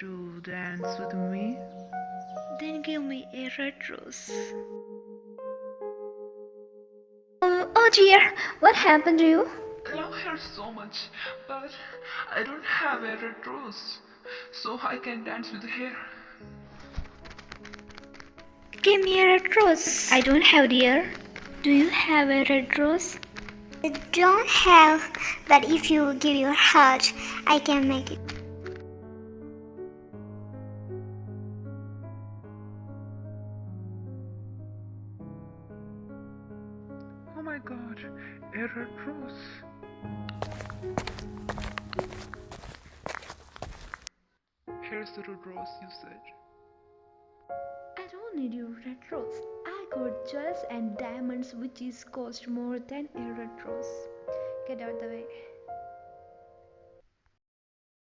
to dance with me? Then give me a red rose. Oh dear, what happened to you? I love her so much, but I don't have a red rose, so I can dance with her. Give me a red rose. I don't have, dear. Do you have a red rose? I don't have, but if you give your heart, I can make it. Oh my god, a red rose. Here's the red rose you said. I don't need your red rose. I got jewels and diamonds which is cost more than a red rose. Get out the way.